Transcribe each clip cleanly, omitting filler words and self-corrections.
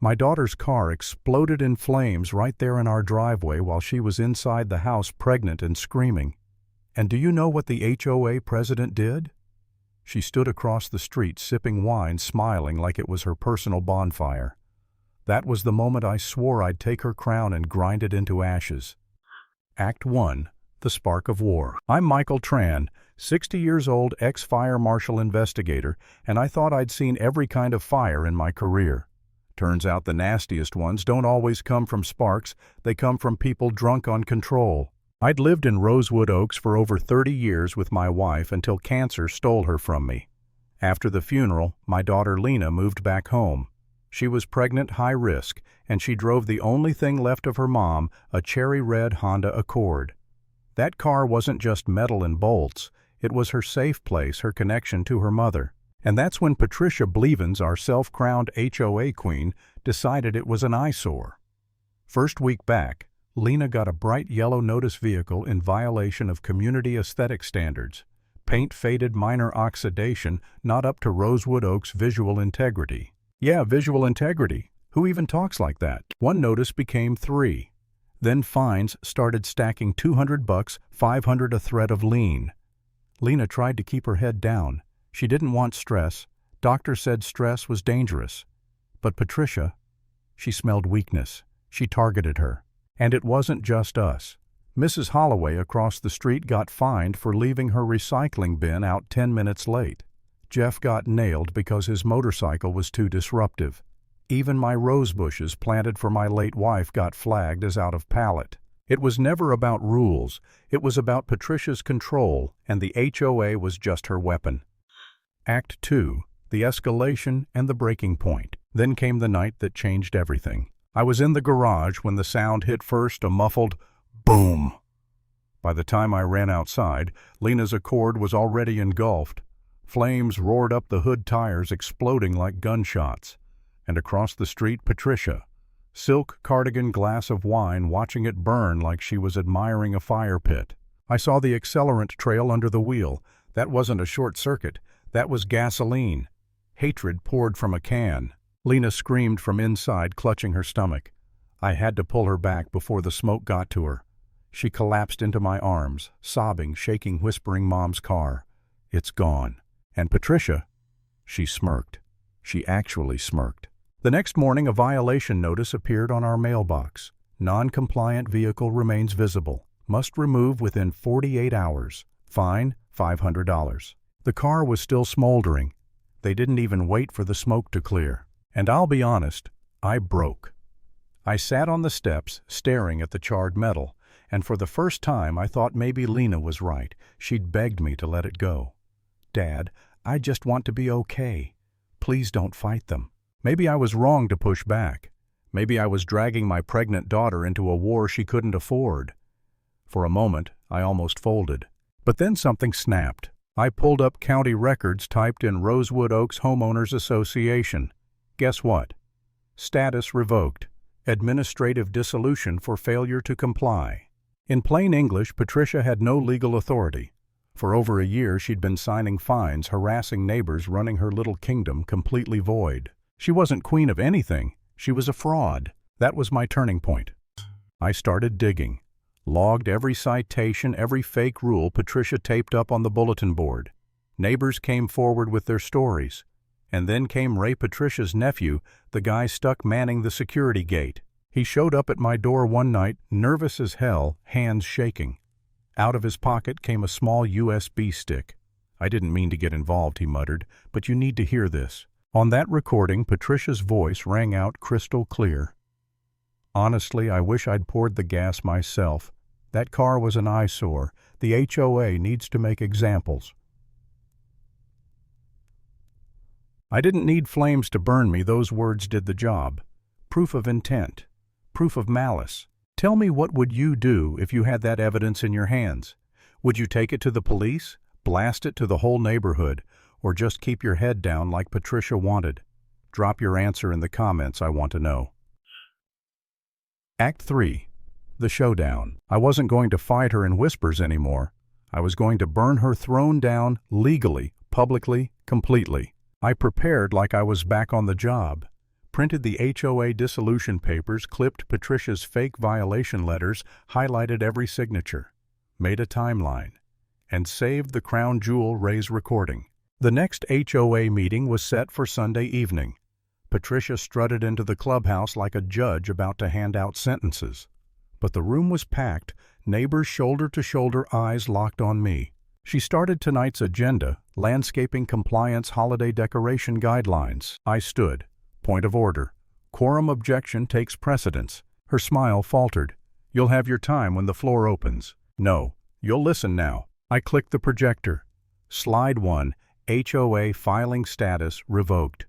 My daughter's car exploded in flames right there in our driveway while she was inside the house pregnant and screaming. And do you know what the HOA president did? She stood across the street sipping wine, smiling like it was her personal bonfire. That was the moment I swore I'd take her crown and grind it into ashes. Act 1. The Spark of War. I'm Michael Tran, 60 years old, ex-fire marshal investigator, and I thought I'd seen every kind of fire in my career. Turns out the nastiest ones don't always come from sparks, they come from people drunk on control. I'd lived in Rosewood Oaks for over 30 years with my wife until cancer stole her from me. After the funeral, my daughter Lena moved back home. She was pregnant, high risk, and she drove the only thing left of her mom, a cherry red Honda Accord. That car wasn't just metal and bolts, it was her safe place, her connection to her mother. And that's when Patricia Blevins, our self-crowned HOA queen, decided it was an eyesore. First week back, Lena got a bright yellow notice vehicle in violation of community aesthetic standards. Paint faded, minor oxidation, not up to Rosewood Oaks' visual integrity. Yeah, visual integrity. Who even talks like that? One notice became 3. Then fines started stacking $200, $500 a thread of lien. Lena tried to keep her head down. She didn't want stress. Doctor said stress was dangerous. But Patricia, she smelled weakness. She targeted her. And it wasn't just us. Mrs. Holloway across the street got fined for leaving her recycling bin out 10 minutes late. Jeff got nailed because his motorcycle was too disruptive. Even my rose bushes planted for my late wife got flagged as out of pallet. It was never about rules. It was about Patricia's control, and the HOA was just her weapon. Act 2. The escalation and the breaking point. Then came the night that changed everything. I was in the garage when the sound hit first, a muffled boom. By the time I ran outside, Lena's Accord was already engulfed. Flames roared up the hood tires, exploding like gunshots. And across the street, Patricia, silk cardigan, glass of wine, watching it burn like she was admiring a fire pit. I saw the accelerant trail under the wheel. That wasn't a short circuit. That was gasoline. Hatred poured from a can. Lena screamed from inside, clutching her stomach. I had to pull her back before the smoke got to her. She collapsed into my arms, sobbing, shaking, whispering, "Mom's car. It's gone." And Patricia, she smirked. She actually smirked. The next morning, a violation notice appeared on our mailbox. Non-compliant vehicle remains visible. Must remove within 48 hours. Fine, $500. The car was still smoldering. They didn't even wait for the smoke to clear. And I'll be honest, I broke. I sat on the steps, staring at the charred metal, and for the first time I thought maybe Lena was right. She'd begged me to let it go. "Dad, I just want to be okay. Please don't fight them." Maybe I was wrong to push back. Maybe I was dragging my pregnant daughter into a war she couldn't afford. For a moment, I almost folded. But then something snapped. I pulled up county records typed in Rosewood Oaks Homeowners Association. Guess what? Status revoked. Administrative dissolution for failure to comply. In plain English, Patricia had no legal authority. For over a year, she'd been signing fines, harassing neighbors, running her little kingdom completely void. She wasn't queen of anything. She was a fraud. That was my turning point. I started digging. Logged every citation, every fake rule Patricia taped up on the bulletin board. Neighbors came forward with their stories. And then came Ray, Patricia's nephew, the guy stuck manning the security gate. He showed up at my door one night, nervous as hell, hands shaking. Out of his pocket came a small USB stick. "I didn't mean to get involved," he muttered, "but you need to hear this." On that recording, Patricia's voice rang out crystal clear. "Honestly, I wish I'd poured the gas myself. That car was an eyesore. The HOA needs to make examples." I didn't need flames to burn me. Those words did the job. Proof of intent. Proof of malice. Tell me, what would you do if you had that evidence in your hands? Would you take it to the police, blast it to the whole neighborhood, or just keep your head down like Patricia wanted? Drop your answer in the comments, I want to know. Act 3. The showdown. I wasn't going to fight her in whispers anymore. I was going to burn her throne down legally, publicly, completely. I prepared like I was back on the job. printed the HOA dissolution papers, clipped Patricia's fake violation letters, highlighted every signature, made a timeline, and saved the crown jewel Ray's recording. The next HOA meeting was set for Sunday evening. Patricia strutted into the clubhouse like a judge about to hand out sentences. But the room was packed, neighbors shoulder-to-shoulder, eyes locked on me. She started tonight's agenda, landscaping compliance holiday decoration guidelines. I stood. Point of order. Quorum objection takes precedence. Her smile faltered. You'll have your time when the floor opens. No, you'll listen now. I clicked the projector. Slide 1, HOA filing status revoked.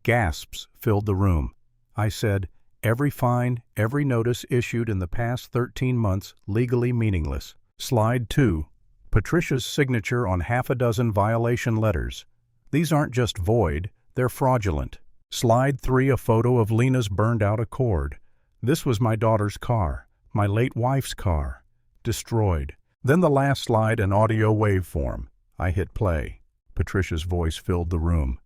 Gasps filled the room. I said, every fine, every notice issued in the past 13 months legally meaningless. Slide 2. Patricia's signature on half a dozen violation letters. These aren't just void, they're fraudulent. Slide 3, a photo of Lena's burned-out Accord. This was my daughter's car, my late wife's car. Destroyed. Then the last slide, an audio waveform. I hit play. Patricia's voice filled the room.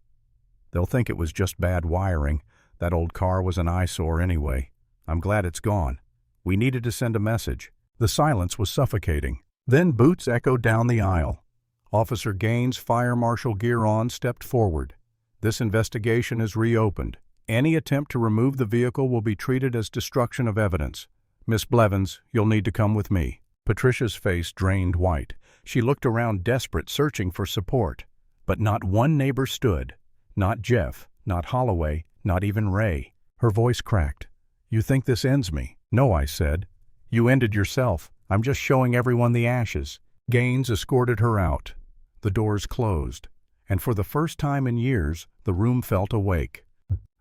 They'll think it was just bad wiring. That old car was an eyesore anyway. I'm glad it's gone. We needed to send a message. The silence was suffocating. Then boots echoed down the aisle. Officer Gaines, fire marshal gear on, stepped forward. This investigation is reopened. Any attempt to remove the vehicle will be treated as destruction of evidence. Miss Blevins, you'll need to come with me. Patricia's face drained white. She looked around desperate, searching for support. But not one neighbor stood. Not Jeff, not Holloway, not even Ray. Her voice cracked. You think this ends me? No, I said. You ended yourself. I'm just showing everyone the ashes. Gaines escorted her out. The doors closed. And for the first time in years, the room felt awake.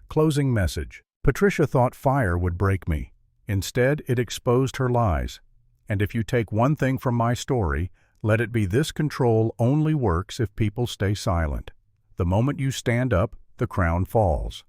Closing message. Patricia thought fire would break me. Instead, it exposed her lies. And if you take one thing from my story, let it be this: control only works if people stay silent. The moment you stand up, the crown falls.